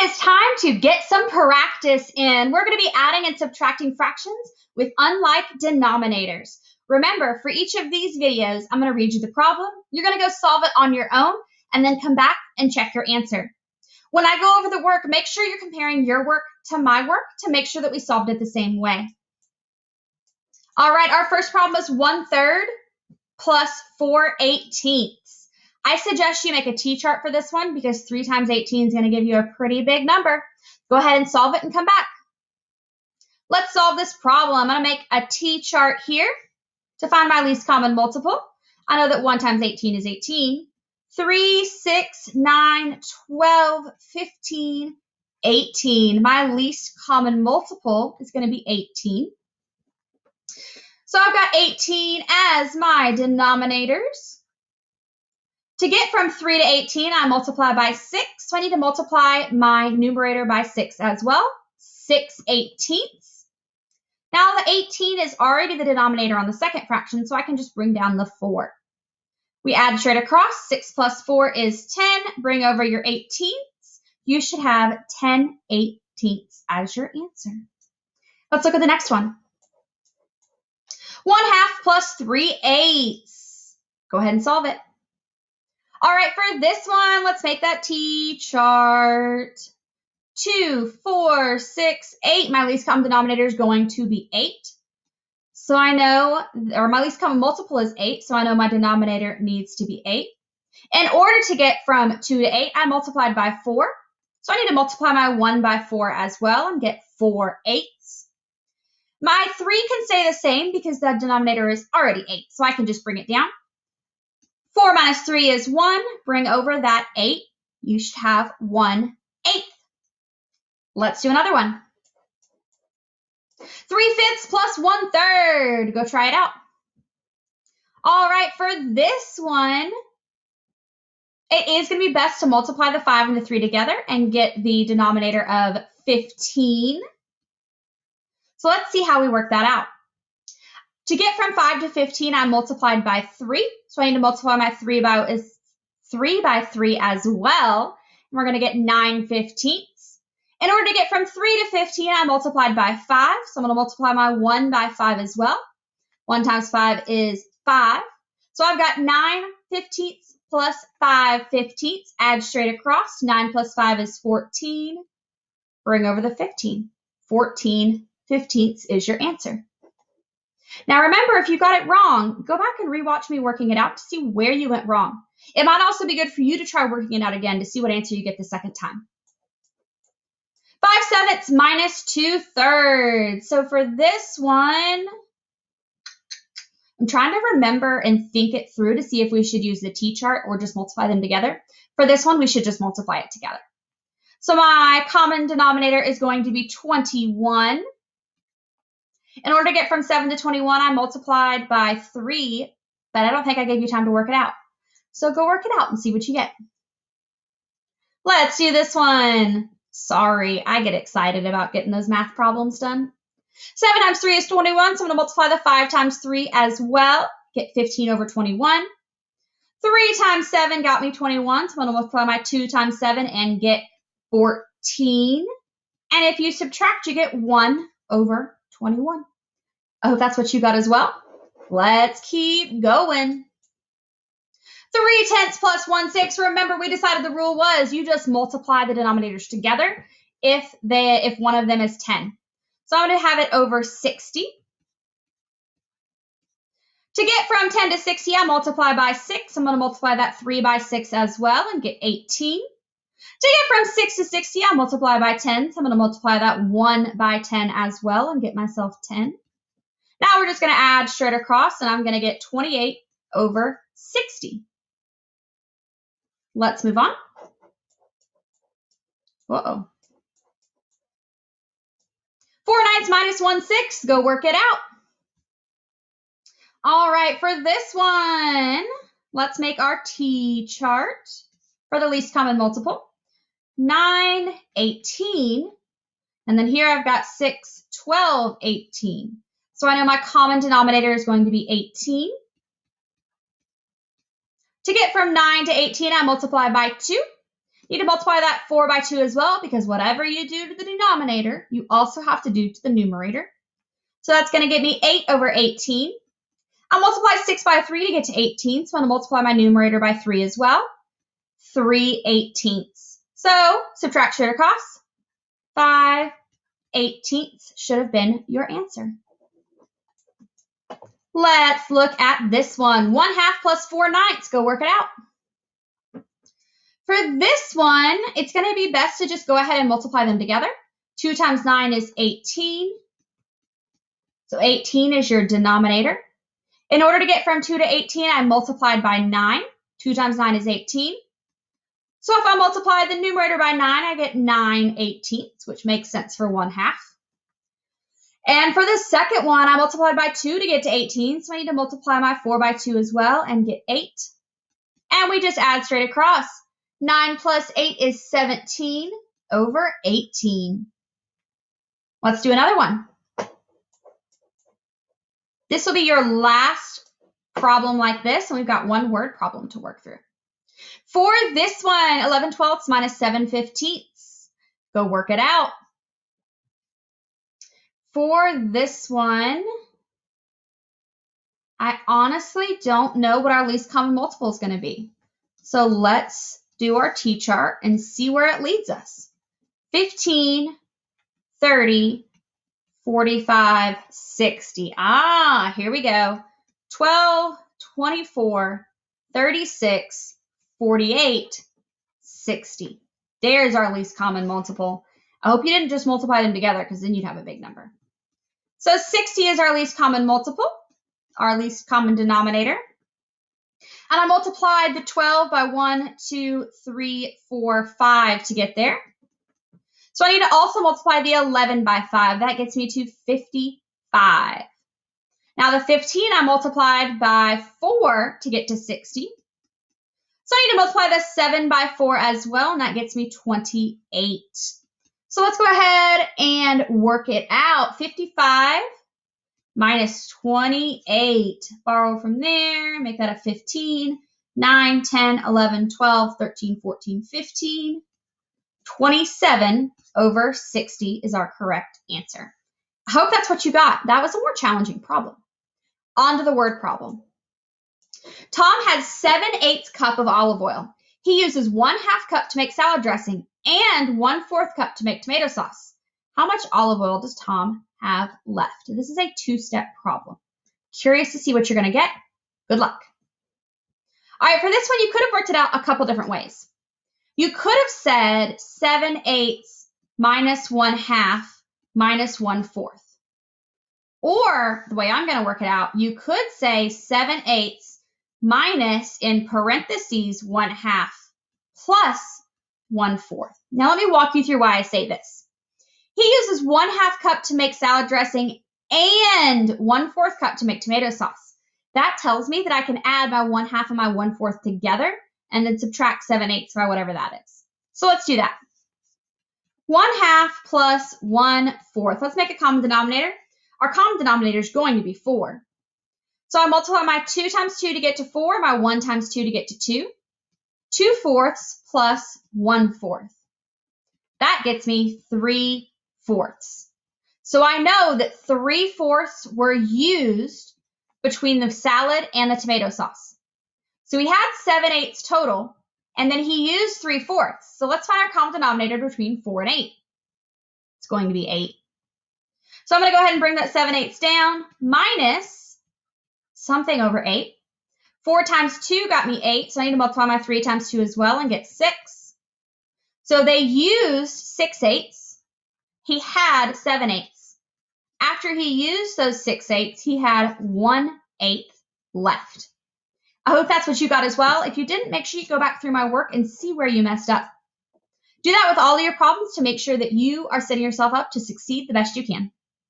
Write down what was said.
It is time to get some practice in. We're going to be adding and subtracting fractions with unlike denominators. Remember, for each of these videos, I'm going to read you the problem. You're going to go solve it on your own and then come back and check your answer. When I go over the work, make sure you're comparing your work to my work to make sure that we solved it the same way. All right, our first problem is 1/3 plus 4/18. I suggest you make a T-chart for this one because 3 times 18 is going to give you a pretty big number. Go ahead and solve it and come back. Let's solve this problem. I'm going to make a T-chart here to find my least common multiple. I know that 1 times 18 is 18. 3, 6, 9, 12, 15, 18. My least common multiple is going to be 18. So I've got 18 as my denominators. To get from 3 to 18, I multiply by 6. So I need to multiply my numerator by 6 as well. 6/18. Now the 18 is already the denominator on the second fraction, so I can just bring down the 4. We add straight across. 6 plus 4 is 10. Bring over your 18ths. You should have 10/18 as your answer. Let's look at the next one. 1/2 plus 3/8. Go ahead and solve it. All right, for this one, let's make that T-chart. 2, 4, 6, 8. My least common denominator is going to be 8. So I know, or my least common multiple is 8, so I know my denominator needs to be 8. In order to get from 2 to 8, I multiplied by 4. So I need to multiply my 1 by 4 as well and get 4/8. My 3 can stay the same because the denominator is already 8, so I can just bring it down. 4 minus 3 is 1. Bring over that 8. You should have 1/8. Let's do another one. 3/5 plus 1/3. Go try it out. All right, for this one, it is going to be best to multiply the 5 and the 3 together and get the denominator of 15. So let's see how we work that out. To get from 5 to 15, I multiplied by 3. So I need to multiply my 3 by 3 as well. And we're going to get 9/15. In order to get from 3 to 15, I multiplied by 5. So I'm going to multiply my 1 by 5 as well. 1 times 5 is 5. So I've got 9/15 plus 5/15. Add straight across. 9 plus 5 is 14. Bring over the 15. 14/15 is your answer. Now remember, if you got it wrong, go back and rewatch me working it out to see where you went wrong. It might also be good for you to try working it out again to see what answer you get the second time. 5/7 minus 2/3. So for this one, I'm trying to remember and think it through to see if we should use the T-chart or just multiply them together. For this one, we should just multiply it together. So my common denominator is going to be 21. In order to get from 7 to 21, I multiplied by 3, but I don't think I gave you time to work it out. So go work it out and see what you get. Let's do this one. Sorry, I get excited about getting those math problems done. 7 times 3 is 21, so I'm going to multiply the 5 times 3 as well. Get 15 over 21. 3 times 7 got me 21, so I'm going to multiply my 2 times 7 and get 14. And if you subtract, you get 1 over 21. I hope that's what you got as well. Let's keep going. 3/10 plus 1/6. Remember, we decided the rule was you just multiply the denominators together if one of them is 10. So I'm going to have it over 60. To get from 10 to 60, I multiply by 6. I'm going to multiply that 3 by 6 as well and get 18. To get from 6 to 60, I multiply by 10. So I'm going to multiply that 1 by 10 as well and get myself 10. Now we're just going to add straight across, and I'm going to get 28 over 60. Let's move on. Uh-oh. 4/9 minus 1/6. Go work it out. All right, for this one, let's make our T-chart for the least common multiple. 9/18. And then here I've got 6, 12, 18. So I know my common denominator is going to be 18. To get from 9 to 18, I multiply by 2. Need to multiply that 4 by 2 as well, because whatever you do to the denominator, you also have to do to the numerator. So that's going to give me 8 over 18. I'll multiply 6 by 3 to get to 18, so I'm going to multiply my numerator by 3 as well. 3/18. So subtract should or cost. 5/18 should have been your answer. Let's look at this one. 1/2 plus 4/9. Go work it out. For this one, it's going to be best to just go ahead and multiply them together. 2 times 9 is 18. So 18 is your denominator. In order to get from 2 to 18, I multiplied by 9. 2 times 9 is 18. So if I multiply the numerator by 9, I get 9/18, which makes sense for 1/2. And for the second one, I multiplied by 2 to get to 18, so I need to multiply my 4 by 2 as well and get 8. And we just add straight across. 9 plus 8 is 17 over 18. Let's do another one. This will be your last problem like this, and we've got one word problem to work through. For this one, 11/12 minus 7/15. Go work it out. For this one, I honestly don't know what our least common multiple is going to be. So let's do our T-chart and see where it leads us. 15, 30, 45, 60. Here we go. 12, 24, 36, 48, 60. There's our least common multiple. I hope you didn't just multiply them together, because then you'd have a big number. So 60 is our least common multiple, our least common denominator. And I multiplied the 12 by 1, 2, 3, 4, 5 to get there. So I need to also multiply the 11 by 5. That gets me to 55. Now the 15 I multiplied by 4 to get to 60. So I need to multiply the 7 by 4 as well, and that gets me 28. So let's go ahead and work it out. 55 minus 28. Borrow from there, make that a 15. 9, 10, 11, 12, 13, 14, 15. 27 over 60 is our correct answer. I hope that's what you got. That was a more challenging problem. On to the word problem. Tom has 7/8 cup of olive oil. He uses 1/2 cup to make salad dressing and 1/4 cup to make tomato sauce. How much olive oil does Tom have left? This is a 2-step problem. Curious to see what you're going to get. Good luck. All right, for this one, you could have worked it out a couple different ways. You could have said 7/8 minus 1/2 minus 1/4. Or the way I'm going to work it out, you could say 7/8 minus, in parentheses, 1/2 plus 1/4. Now let me walk you through why I say this. He uses 1/2 cup to make salad dressing and 1/4 cup to make tomato sauce. That tells me that I can add my 1/2 and my 1/4 together and then subtract 7/8 by whatever that is. So let's do that. 1/2 plus 1/4. Let's make a common denominator. Our common denominator is going to be 4. So I multiply my 2 times 2 to get to 4, my 1 times 2 to get to 2. 2/4 plus 1/4. That gets me 3/4. So I know that 3/4 were used between the salad and the tomato sauce. So we had 7/8 total, and then he used 3/4. So let's find our common denominator between 4 and 8. It's going to be 8. So I'm going to go ahead and bring that 7/8 down, minus something over 8. 4 times 2 got me 8, so I need to multiply my 3 times 2 as well and get 6. So they used 6/8. He had 7/8. After he used those 6/8, he had 1/8 left. I hope that's what you got as well. If you didn't, make sure you go back through my work and see where you messed up. Do that with all of your problems to make sure that you are setting yourself up to succeed the best you can.